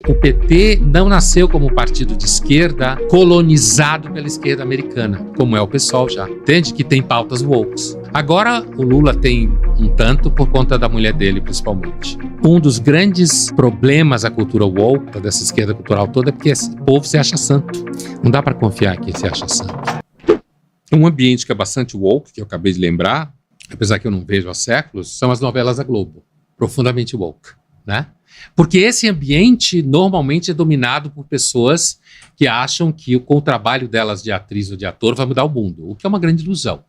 O PT não nasceu como um partido de esquerda colonizado pela esquerda americana, como é o PSOL já, entende? Que tem pautas woke. Agora o Lula tem um tanto por conta da mulher dele, principalmente. Um dos grandes problemas da cultura woke, dessa esquerda cultural toda, é porque esse povo se acha santo. Não dá para confiar em quem se acha santo. Um ambiente que é bastante woke, que eu acabei de lembrar, apesar que eu não vejo há séculos, são as novelas da Globo, profundamente woke, né? Porque esse ambiente normalmente é dominado por pessoas que acham que com o trabalho delas de atriz ou de ator vai mudar o mundo, o que é uma grande ilusão.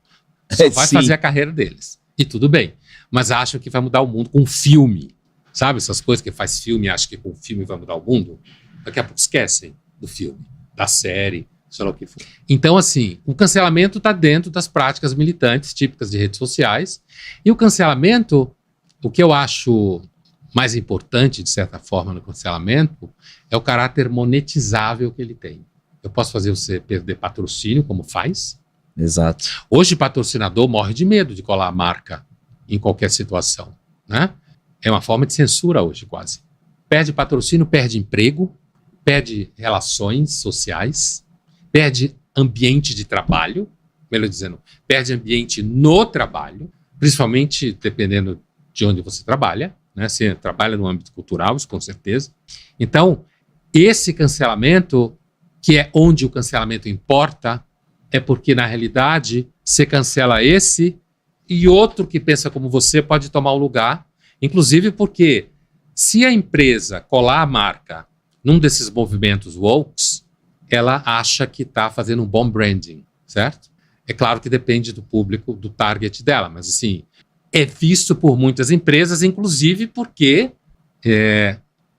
Só vai fazer a carreira deles. E tudo bem. Mas acham que vai mudar o mundo com um filme. Sabe essas coisas que faz filme e acham que com o filme vai mudar o mundo? Daqui a pouco esquecem do filme, da série, sei lá o que for. Então, assim, o cancelamento está dentro das práticas militantes típicas de redes sociais. E o cancelamento, o que eu acho mais importante, de certa forma, no cancelamento, é o caráter monetizável que ele tem. Eu posso fazer você perder patrocínio, como faz. Exato. Hoje, patrocinador morre de medo de colar a marca em qualquer situação, né? É uma forma de censura hoje, quase. Perde patrocínio, perde emprego, perde relações sociais, perde ambiente de trabalho, melhor dizendo, perde ambiente no trabalho, principalmente dependendo de onde você trabalha, né? Você trabalha no âmbito cultural, isso com certeza. Então, esse cancelamento, que é onde o cancelamento importa, é porque, na realidade, você cancela esse e outro que pensa como você pode tomar o lugar, inclusive porque se a empresa colar a marca num desses movimentos wokes, ela acha que está fazendo um bom branding, certo? É claro que depende do público, do target dela, mas assim, é visto por muitas empresas, inclusive porque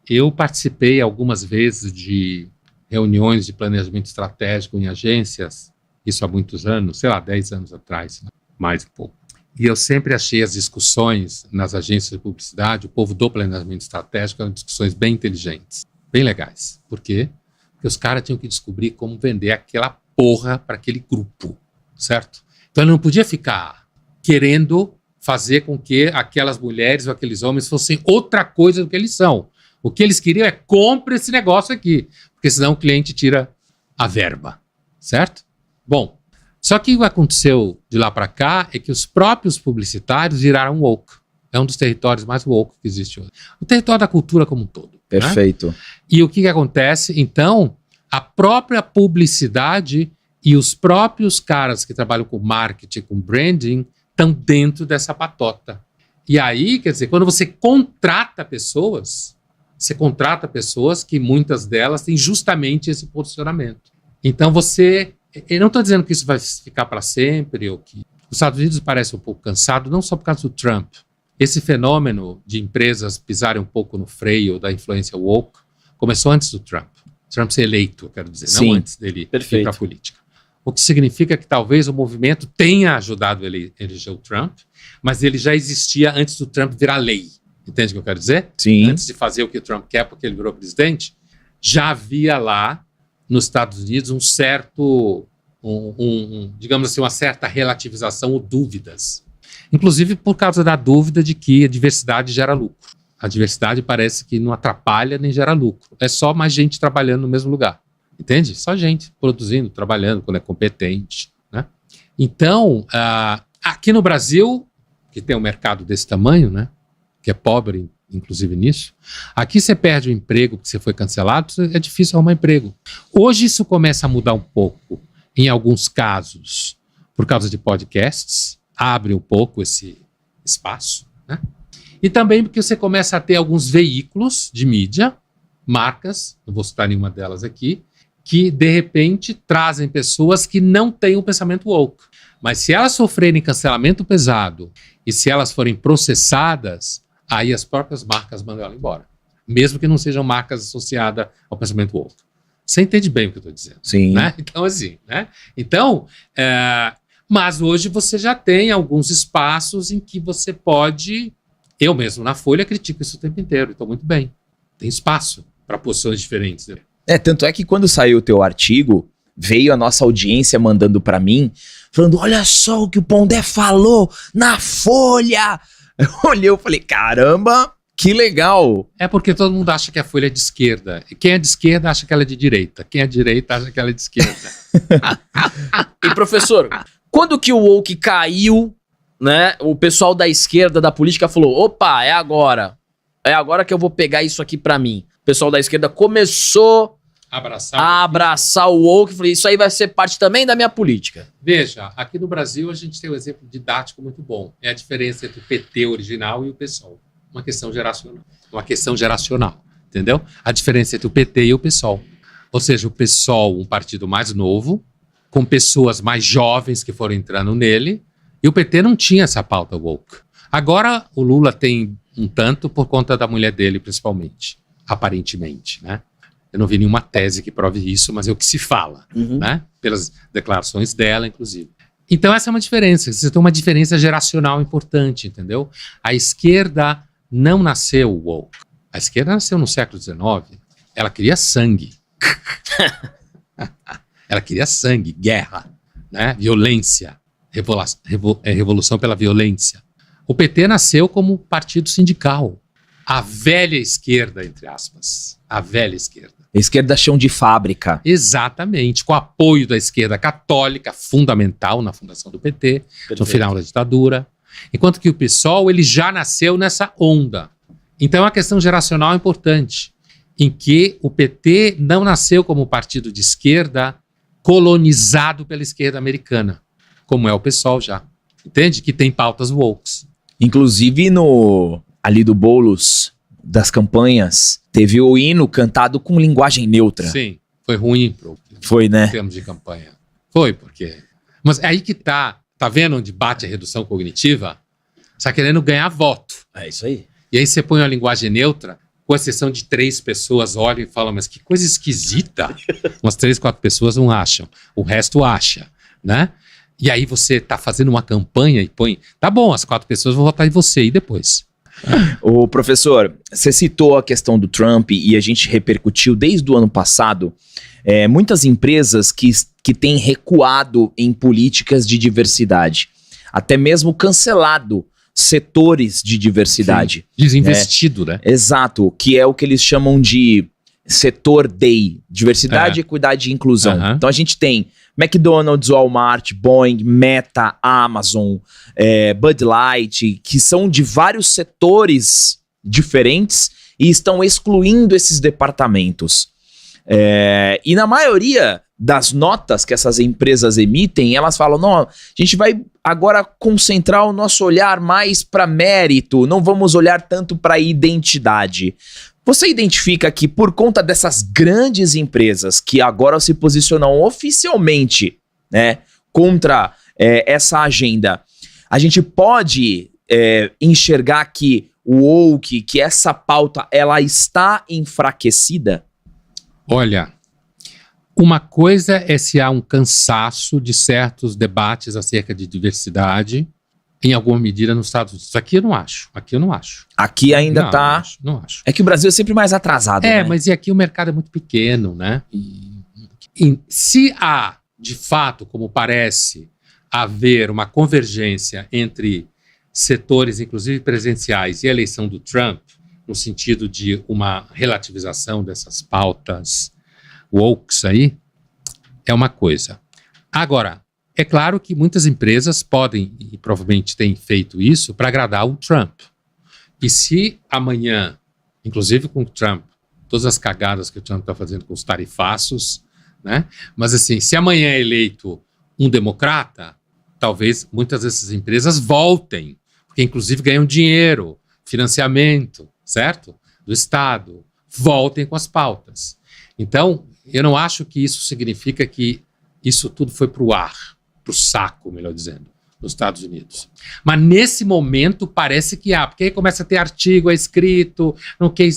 eu participei algumas vezes de reuniões de planejamento estratégico em agências, isso há muitos anos, sei lá, 10 anos atrás, mais um pouco. E eu sempre achei as discussões nas agências de publicidade, o povo do planejamento estratégico, eram discussões bem inteligentes, bem legais. Por quê? Porque os caras tinham que descobrir como vender aquela porra para aquele grupo, certo? Então ele não podia ficar querendo fazer com que aquelas mulheres ou aqueles homens fossem outra coisa do que eles são. O que eles queriam é compra esse negócio aqui, porque senão o cliente tira a verba, certo? Bom, só que o que aconteceu de lá para cá é que os próprios publicitários viraram woke. É um dos territórios mais woke que existe hoje. O território da cultura como um todo. Perfeito. Né? E o que acontece? Então, a própria publicidade e os próprios caras que trabalham com marketing, com branding, estão dentro dessa patota. E aí, quer dizer, quando você contrata pessoas que muitas delas têm justamente esse posicionamento. Então eu não estou dizendo que isso vai ficar para sempre, ou que os Estados Unidos parece um pouco cansado, não só por causa do Trump. Esse fenômeno de empresas pisarem um pouco no freio da influência woke começou antes do Trump. Trump ser eleito, eu quero dizer, Sim, não antes dele ir para a política. O que significa que talvez o movimento tenha ajudado ele a eleger o Trump, mas ele já existia antes do Trump virar lei. Entende o que eu quero dizer? Sim. Antes de fazer o que o Trump quer, porque ele virou presidente, já havia lá nos Estados Unidos um certo, digamos assim, uma certa relativização ou dúvidas. Inclusive por causa da dúvida de que a diversidade gera lucro. A diversidade parece que não atrapalha nem gera lucro. É só mais gente trabalhando no mesmo lugar. Entende? Só gente produzindo, trabalhando, quando é competente, né? Então, aqui no Brasil, que tem um mercado desse tamanho, né? Que é pobre, inclusive nisso, aqui você perde o emprego porque você foi cancelado, é difícil arrumar emprego. Hoje isso começa a mudar um pouco, em alguns casos, por causa de podcasts, abre um pouco esse espaço, né? E também porque você começa a ter alguns veículos de mídia, marcas, não vou citar nenhuma delas aqui, que, de repente, trazem pessoas que não têm um pensamento woke. Mas se elas sofrerem cancelamento pesado e se elas forem processadas, aí as próprias marcas mandam ela embora. Mesmo que não sejam marcas associadas ao pensamento woke. Você entende bem o que eu estou dizendo? Sim. Né? Então, assim, né? Então, mas hoje você já tem alguns espaços em que você pode... Eu mesmo, na Folha, critico isso o tempo inteiro. Então, muito bem. Tem espaço para posições diferentes. Né? Tanto é que quando saiu o teu artigo, veio a nossa audiência mandando para mim, falando, olha só o que o Pondé falou na Folha. Eu olhei e falei, caramba, Que legal! É porque todo mundo acha que a Folha é de esquerda. E quem é de esquerda acha que ela é de direita. Quem é de direita acha que ela é de esquerda. E professor, quando que o woke caiu, né? O pessoal da esquerda, da política falou, opa, é agora. É agora que eu vou pegar isso aqui pra mim. O pessoal da esquerda começou a abraçar o woke. Falei, isso aí vai ser parte também da minha política. Veja, aqui no Brasil a gente tem um exemplo didático muito bom. É a diferença entre o PT original e o PSOL. Uma questão geracional. Uma questão geracional, entendeu? A diferença entre o PT e o PSOL. Ou seja, o PSOL, um partido mais novo, com pessoas mais jovens que foram entrando nele, e o PT não tinha essa pauta woke. Agora o Lula tem um tanto por conta da mulher dele, principalmente, aparentemente, né? Eu não vi nenhuma tese que prove isso, mas é o que se fala, né? Pelas declarações dela, inclusive. Então essa é uma diferença. Você tem uma diferença geracional importante, entendeu? A esquerda não nasceu woke. A esquerda nasceu no século XIX. Ela queria sangue. Ela queria sangue, guerra, né? Violência, revolução pela violência. O PT nasceu como partido sindical. A velha esquerda, entre aspas. A velha esquerda. Esquerda chão de fábrica. Exatamente, com apoio da esquerda católica, fundamental na fundação do PT, Perfeito. no final da ditadura. Enquanto que o PSOL, ele já nasceu nessa onda. Então é uma questão geracional importante, em que o PT não nasceu como partido de esquerda colonizado pela esquerda americana, como é o PSOL já. Entende? Que tem pautas wokes. Inclusive ali do Boulos, das campanhas, teve o hino cantado com linguagem neutra. Sim, foi ruim Foi, né? em termos de campanha. Foi, porque... Mas é aí que tá vendo onde bate a redução cognitiva? Você tá querendo ganhar voto. É isso aí. E aí você põe uma linguagem neutra, com exceção de 3 pessoas olham e falam, mas que coisa esquisita. Umas 3, 4 pessoas não acham, o resto acha, né? E aí você tá fazendo uma campanha e põe, tá bom, as 4 pessoas vão votar em você, e depois? Ô, professor, você citou a questão do Trump e a gente repercutiu desde o ano passado muitas empresas que têm recuado em políticas de diversidade, até mesmo cancelado setores de diversidade. Sim, desinvestido, né? Exato, que é o que eles chamam de setor DEI, diversidade, equidade e inclusão. Então a gente tem McDonald's, Walmart, Boeing, Meta, Amazon, Bud Light, que são de vários setores diferentes e estão excluindo esses departamentos. E na maioria das notas que essas empresas emitem, elas falam, não, a gente vai agora concentrar o nosso olhar mais para mérito, não vamos olhar tanto para identidade. Você identifica que por conta dessas grandes empresas que agora se posicionam oficialmente, né, contra essa agenda, a gente pode enxergar que o woke, que essa pauta, ela está enfraquecida? Olha, uma coisa é se há um cansaço de certos debates acerca de diversidade, em alguma medida nos Estados Unidos. Aqui eu não acho. Aqui ainda tá... Não acho. É que o Brasil é sempre mais atrasado, né? Mas e aqui o mercado é muito pequeno, né? E se há, de fato, como parece, haver uma convergência entre setores, inclusive presenciais, e a eleição do Trump, no sentido de uma relativização dessas pautas wokes aí, é uma coisa. Agora, é claro que muitas empresas podem, e provavelmente têm feito isso, para agradar o Trump. E se amanhã, inclusive com o Trump, todas as cagadas que o Trump está fazendo com os tarifaços, né? Mas assim, se amanhã é eleito um democrata, talvez muitas dessas empresas voltem, porque inclusive ganham dinheiro, financiamento, certo? Do Estado, voltem com as pautas. Então, eu não acho que isso significa que isso tudo foi para o ar, para o saco, melhor dizendo, nos Estados Unidos. Mas nesse momento parece que há, porque aí começa a ter artigo, é escrito,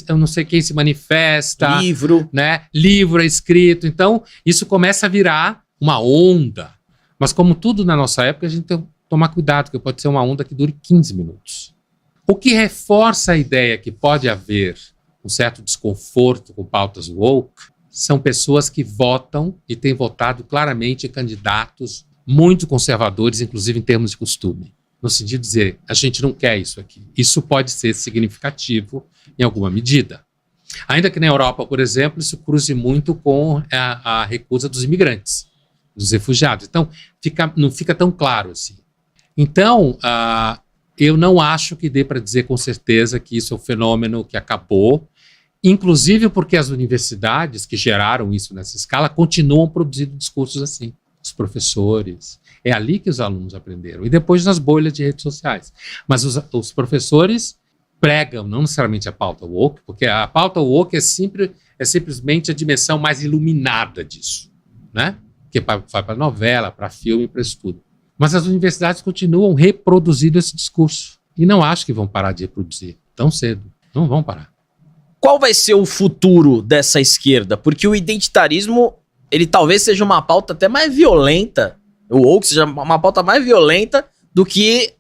eu não sei quem se manifesta. Livro. Né? Livro é escrito. Então, isso começa a virar uma onda. Mas como tudo na nossa época, a gente tem que tomar cuidado, porque pode ser uma onda que dure 15 minutos. O que reforça a ideia que pode haver um certo desconforto com pautas woke são pessoas que votam e têm votado claramente em candidatos muito conservadores, inclusive em termos de costume. no sentido de dizer, a gente não quer isso aqui. Isso pode ser significativo em alguma medida. Ainda que na Europa, por exemplo, isso cruze muito com a recusa dos imigrantes, dos refugiados. Então, não fica tão claro assim. Então, eu não acho que dê para dizer com certeza que isso é um fenômeno que acabou, inclusive porque as universidades que geraram isso nessa escala continuam produzindo discursos assim. Os professores, é ali que os alunos aprenderam. E depois nas bolhas de redes sociais. Mas os professores pregam, não necessariamente a pauta woke, porque a pauta woke é simplesmente a dimensão mais iluminada disso, né? Que vai para novela, para filme, para isso tudo. Mas as universidades continuam reproduzindo esse discurso. E não acho que vão parar de reproduzir tão cedo. Não vão parar. Qual vai ser o futuro dessa esquerda? Porque o identitarismo, ele talvez seja uma pauta até mais violenta, o woke seja uma pauta mais violenta do que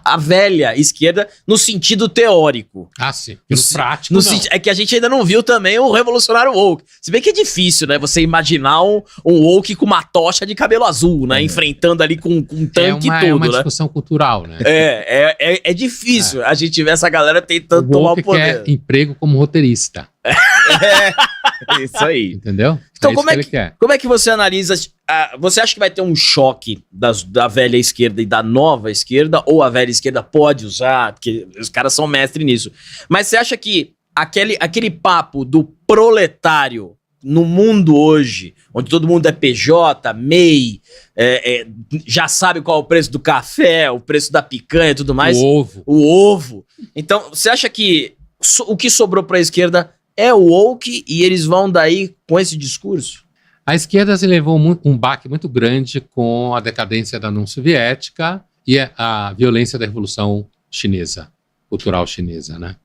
a velha esquerda no sentido teórico. Sim. No prático, não. É que a gente ainda não viu também o revolucionário woke. Se bem que é difícil, né? Você imaginar um woke com uma tocha de cabelo azul, né? Enfrentando ali com um tanque e tudo, né? É uma discussão cultural, né? É difícil a gente ver essa galera tentando tomar o poder. Quer emprego como roteirista. Isso aí. Entendeu? Então, como é que você analisa? Você acha que vai ter um choque da velha esquerda e da nova esquerda? Ou a velha esquerda pode usar? Porque os caras são mestres nisso. Mas você acha que aquele papo do proletário no mundo hoje, onde todo mundo é PJ, MEI, já sabe qual é o preço do café, o preço da picanha e tudo mais? O ovo. Então, você acha que o que sobrou para a esquerda é o woke e eles vão daí com esse discurso? A esquerda se levou um baque muito grande com a decadência da União Soviética e a violência da Revolução Chinesa, cultural chinesa, né?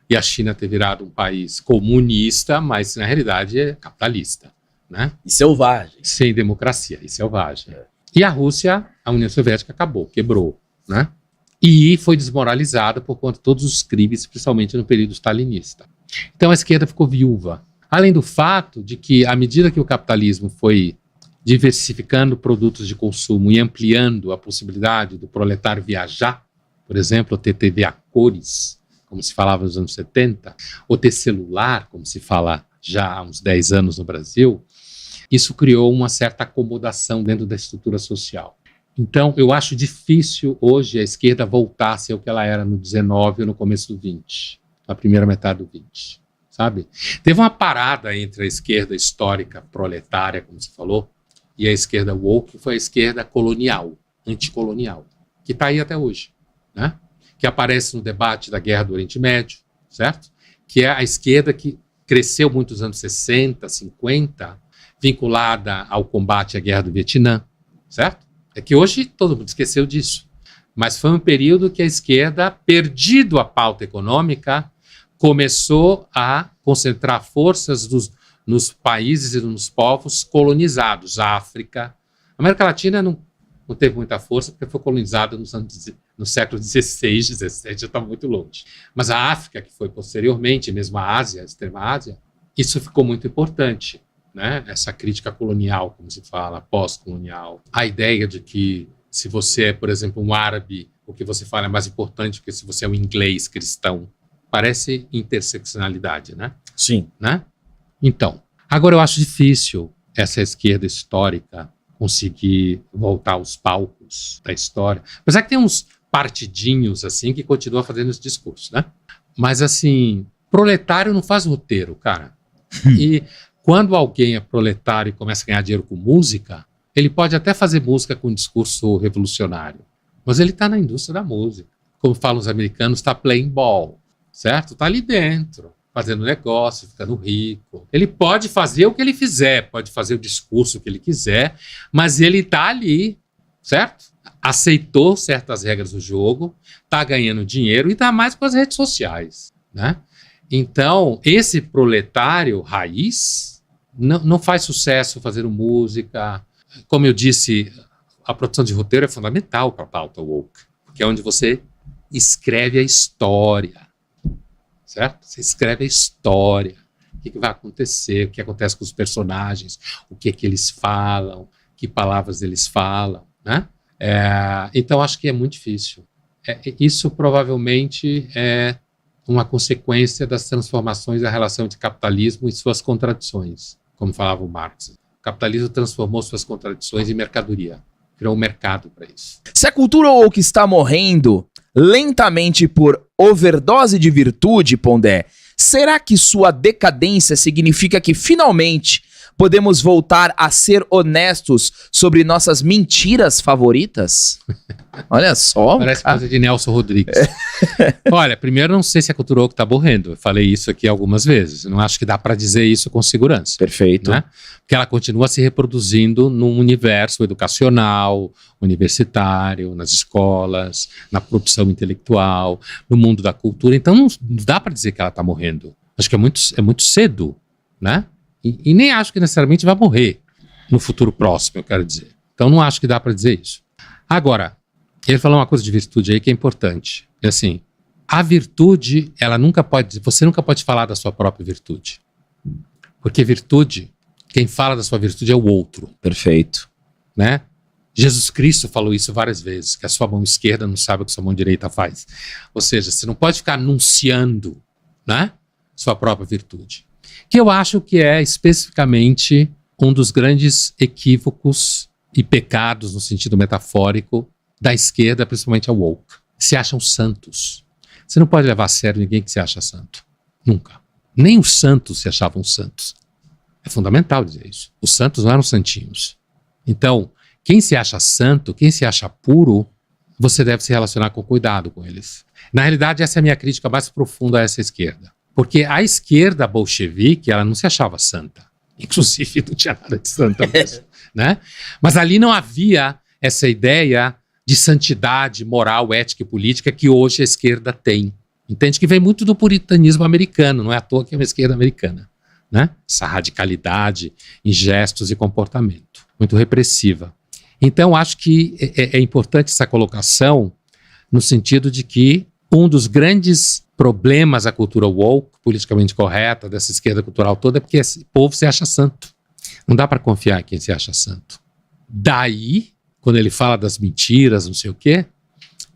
E a China ter virado um país comunista, mas na realidade é capitalista, né? E selvagem. Sem democracia, e selvagem. E a Rússia, a União Soviética acabou, quebrou, né? E foi desmoralizada por conta de todos os crimes, principalmente no período stalinista. Então a esquerda ficou viúva. Além do fato de que, à medida que o capitalismo foi diversificando produtos de consumo e ampliando a possibilidade do proletário viajar, por exemplo, ter TV a cores, como se falava nos anos 70, ou ter celular, como se fala já há uns 10 anos no Brasil, isso criou uma certa acomodação dentro da estrutura social. Então, eu acho difícil hoje a esquerda voltar a ser o que ela era no 19 ou no começo do 20, na primeira metade do 20. Sabe? Teve uma parada entre a esquerda histórica proletária, como você falou, e a esquerda woke, que foi a esquerda colonial, anticolonial, que está aí até hoje, né? Que aparece no debate da Guerra do Oriente Médio, certo? Que é a esquerda que cresceu muito nos anos 60, 50, vinculada ao combate à Guerra do Vietnã, certo? É que hoje todo mundo esqueceu disso, mas foi um período que a esquerda, perdido a pauta econômica, começou a concentrar forças nos países e nos povos colonizados. A África, a América Latina não teve muita força porque foi colonizada no século XVI, XVII, já está muito longe. Mas a África, que foi posteriormente, mesmo a Ásia, a extrema Ásia, isso ficou muito importante, né? Essa crítica colonial, como se fala, pós-colonial. A ideia de que se você é, por exemplo, um árabe, o que você fala é mais importante do que se você é um inglês cristão. Parece interseccionalidade, né? Sim. Né? Então, agora eu acho difícil essa esquerda histórica conseguir voltar aos palcos da história. Apesar que tem uns partidinhos, assim, que continuam fazendo esse discurso, né? Mas, assim, proletário não faz roteiro, cara. E quando alguém é proletário e começa a ganhar dinheiro com música, ele pode até fazer música com um discurso revolucionário, mas ele está na indústria da música. Como falam os americanos, está playing ball. Certo? Está ali dentro, fazendo negócio, ficando rico. Ele pode fazer o que ele fizer, pode fazer o discurso que ele quiser, mas ele está ali, certo? Aceitou certas regras do jogo, está ganhando dinheiro e está mais com as redes sociais, né? Então, esse proletário raiz não faz sucesso fazendo música. Como eu disse, a produção de roteiro é fundamental para a pauta woke, porque é onde você escreve a história. Certo? Você escreve a história, o que vai acontecer, o que acontece com os personagens, o que eles falam, que palavras eles falam, né? Então, acho que é muito difícil Isso provavelmente é uma consequência das transformações da relação entre capitalismo e suas contradições, como falava o Marx. O capitalismo transformou suas contradições em mercadoria, criou um mercado para isso. Se a cultura woke está morrendo lentamente por overdose de virtude, Pondé, será que sua decadência significa que finalmente podemos voltar a ser honestos sobre nossas mentiras favoritas? Olha só. Parece coisa de Nelson Rodrigues. Olha, primeiro, não sei se a cultura woke está morrendo. Eu falei isso aqui algumas vezes. Eu não acho que dá para dizer isso com segurança. Perfeito. Né? Porque ela continua se reproduzindo num universo educacional, universitário, nas escolas, na produção intelectual, no mundo da cultura. Então, não dá para dizer que ela está morrendo. Acho que é muito cedo, né? E nem acho que necessariamente vai morrer no futuro próximo, eu quero dizer. Então não acho que dá para dizer isso. Agora, ele falou uma coisa de virtude aí que é importante. É assim, a virtude, você nunca pode falar da sua própria virtude. Porque virtude, quem fala da sua virtude é o outro. Perfeito. Né? Jesus Cristo falou isso várias vezes, que a sua mão esquerda não sabe o que a sua mão direita faz. Ou seja, você não pode ficar anunciando, né, sua própria virtude. Que eu acho que é especificamente um dos grandes equívocos e pecados, no sentido metafórico, da esquerda, principalmente a woke. Se acham santos. Você não pode levar a sério ninguém que se acha santo. Nunca. Nem os santos se achavam santos. É fundamental dizer isso. Os santos não eram santinhos. Então, quem se acha santo, quem se acha puro, você deve se relacionar com cuidado com eles. Na realidade, essa é a minha crítica mais profunda a essa esquerda. Porque a esquerda bolchevique, ela não se achava santa. Inclusive, não tinha nada de santa mesmo, né? Mas ali não havia essa ideia de santidade moral, ética e política que hoje a esquerda tem. Entende? Que vem muito do puritanismo americano, não é à toa que é uma esquerda americana, né? Essa radicalidade em gestos e comportamento, muito repressiva. Então, acho que é importante essa colocação no sentido de que um dos grandes problemas da cultura woke, politicamente correta, dessa esquerda cultural toda, é porque esse povo se acha santo. Não dá para confiar em quem se acha santo. Daí, quando ele fala das mentiras, não sei o quê,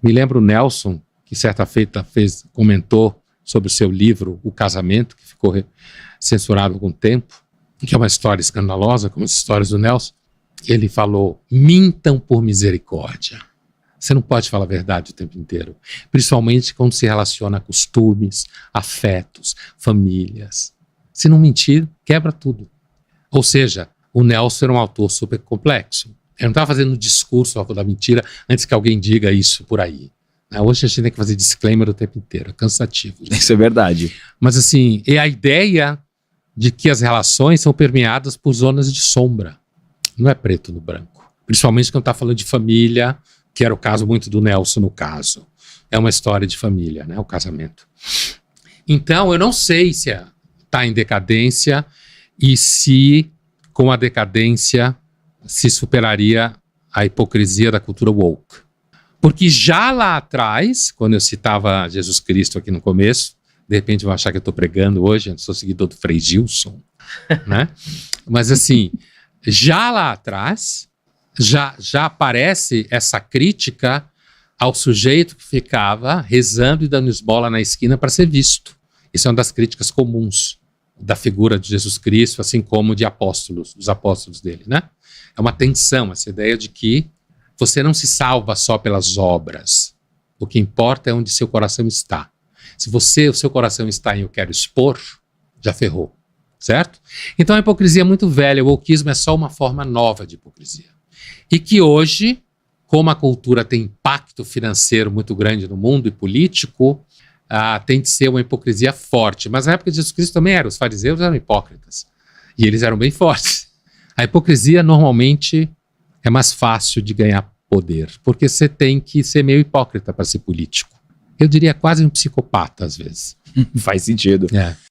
me lembra o Nelson, que certa feita comentou sobre o seu livro, O Casamento, que ficou censurado há algum tempo, que é uma história escandalosa, como as histórias do Nelson. Ele falou, mintam por misericórdia. Você não pode falar a verdade o tempo inteiro, principalmente quando se relaciona a costumes, afetos, famílias. Se não mentir, quebra tudo. Ou seja, o Nelson era um autor super complexo. Ele não estava fazendo um discurso da mentira antes que alguém diga isso por aí. Hoje a gente tem que fazer disclaimer o tempo inteiro, é cansativo. Isso é verdade. Mas assim, é a ideia de que as relações são permeadas por zonas de sombra. Não é preto no branco. Principalmente quando está falando de família, que era o caso muito do Nelson no caso. É uma história de família, né, o casamento. Então, eu não sei se está em decadência e se, com a decadência, se superaria a hipocrisia da cultura woke. Porque já lá atrás, quando eu citava Jesus Cristo aqui no começo, de repente vão achar que eu estou pregando hoje, eu sou seguidor do Frei Gilson, né? Mas assim, já lá atrás, já aparece essa crítica ao sujeito que ficava rezando e dando esmola na esquina para ser visto. Isso é uma das críticas comuns da figura de Jesus Cristo, assim como de apóstolos, dos apóstolos dele, né? É uma tensão, essa ideia de que você não se salva só pelas obras. O que importa é onde seu coração está. Se o seu coração está em eu quero expor, já ferrou, certo? Então a hipocrisia é muito velha, o wokeismo é só uma forma nova de hipocrisia. E que hoje, como a cultura tem impacto financeiro muito grande no mundo e político, tem de ser uma hipocrisia forte. Mas na época de Jesus Cristo também era, os fariseus eram hipócritas. E eles eram bem fortes. A hipocrisia normalmente é mais fácil de ganhar poder, porque você tem que ser meio hipócrita para ser político. Eu diria quase um psicopata às vezes. Faz sentido.